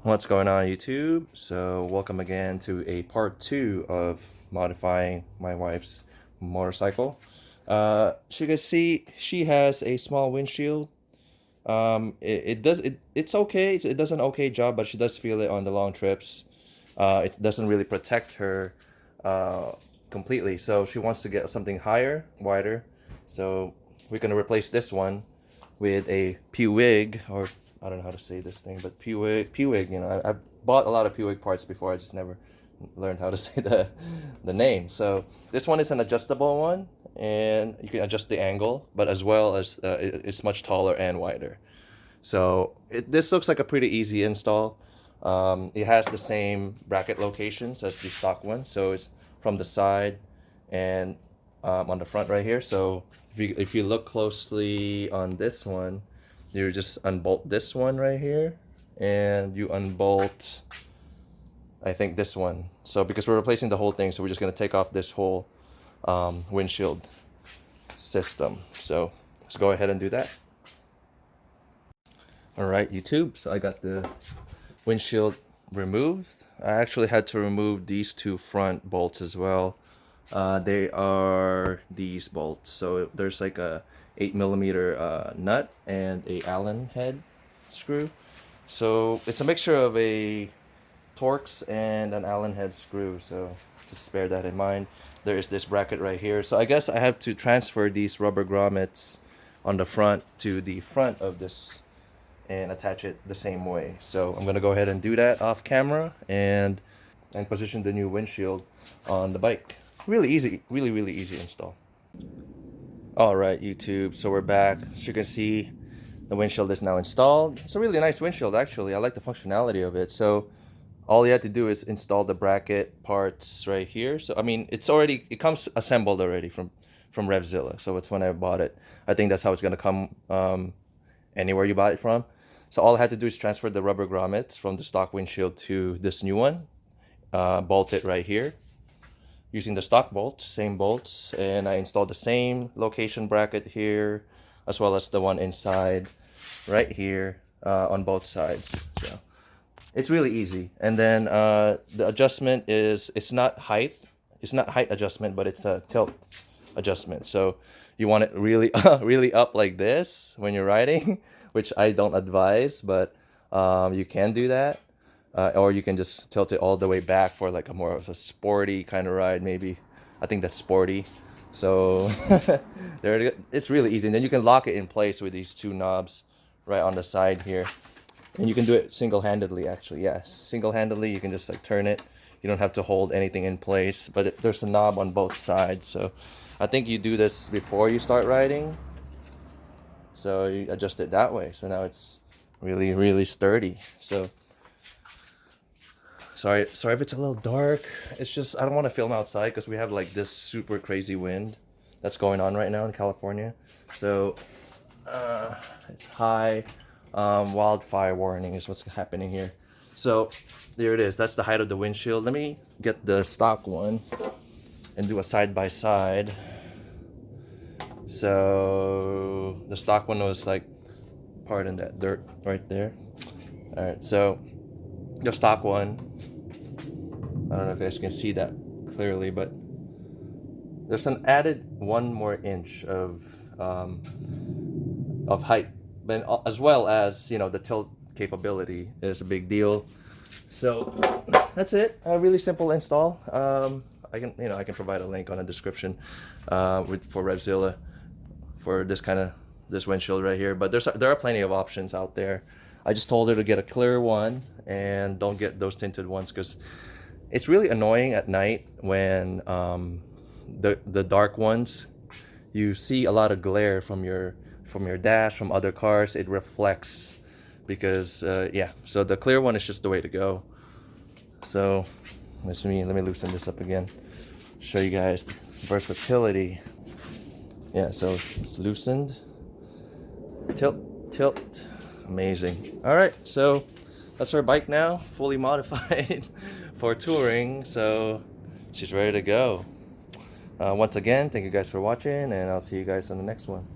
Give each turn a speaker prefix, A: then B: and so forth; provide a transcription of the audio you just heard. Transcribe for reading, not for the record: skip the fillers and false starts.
A: What's going on, YouTube? So welcome again to a part 2 of modifying my wife's motorcycle. So you can see she has a small windshield. It's okay. It does an okay job, but she does feel it on the long trips. It doesn't really protect her uh, completely. So she wants to get something higher, wider. So we're gonna replace this one with a Puig, or I don't know how to say this thing, but Puig. I've bought a lot of Puig parts before. I just never learned how to say the name. So this one is an adjustable one, and you can adjust the angle, but as well as it's much taller and wider. So this looks like a pretty easy install. It has the same bracket locations as the stock one, so it's from the side and on the front right here. So if you look closely on this one, you just unbolt this one right here, and you unbolt, I think, this one. So because we're replacing the whole thing, so we're just gonna take off this whole windshield system. So let's go ahead and do that. All right, YouTube. So I got the windshield removed. I actually had to remove these two front bolts as well. They are these bolts. So there's like a 8mm nut and a Allen head screw. So it's a mixture of a Torx and an Allen head screw. So just bear that in mind. There is this bracket right here. So I guess I have to transfer these rubber grommets on the front to the front of this and attach it the same way. So I'm gonna go ahead and do that off camera and position the new windshield on the bike. Really easy, really easy install. All right, YouTube, so we're back. As you can see, the windshield is now installed. It's a really nice windshield, actually. I like the functionality of it. So all you have to do is install the bracket parts right here. So I mean, it comes assembled already from Revzilla. So it's when I bought it. I think that's how it's gonna come anywhere you buy it from. So all I had to do is transfer the rubber grommets from the stock windshield to this new one, bolt it right here using the stock bolts, same bolts, and I installed the same location bracket here as well as the one inside right here on both sides. So it's really easy. And then the adjustment it's not height adjustment, but it's a tilt adjustment. So you want it really really up like this when you're riding, which I don't advise, but you can do that, or you can just tilt it all the way back for like a more of a sporty kind of ride. Maybe I think that's sporty. So it's really easy, and then you can lock it in place with these two knobs right on the side here, and you can do it single-handedly. Actually, yes, single-handedly. You can just like turn it. You don't have to hold anything in place, but there's a knob on both sides. So I think you do this before you start riding. So you adjust it that way. So now it's really sturdy. So sorry if it's a little dark. It's just I don't want to film outside because we have like this super crazy wind that's going on right now in California. So it's high wildfire warning is what's happening here. So there it is. That's the height of the windshield. Let me get the stock one and do a side by side. So the stock one was like, pardon that dirt right there. All right, so the stock one, I don't know if you guys can see that clearly, but there's an added 1 more inch of height, but as well as the tilt capability is a big deal. So that's it. A really simple install. I can provide a link on the description for Revzilla for this windshield right here. But there are plenty of options out there. I just told her to get a clear one and don't get those tinted ones because it's really annoying at night when the dark ones, you see a lot of glare from your dash, from other cars. It reflects because yeah. So the clear one is just the way to go. So let me loosen this up again. Show you guys versatility. Yeah, so it's loosened. Tilt. Amazing. All right, so that's our bike now, fully modified for touring. So she's ready to go. Once again, thank you guys for watching, and I'll see you guys on the next one.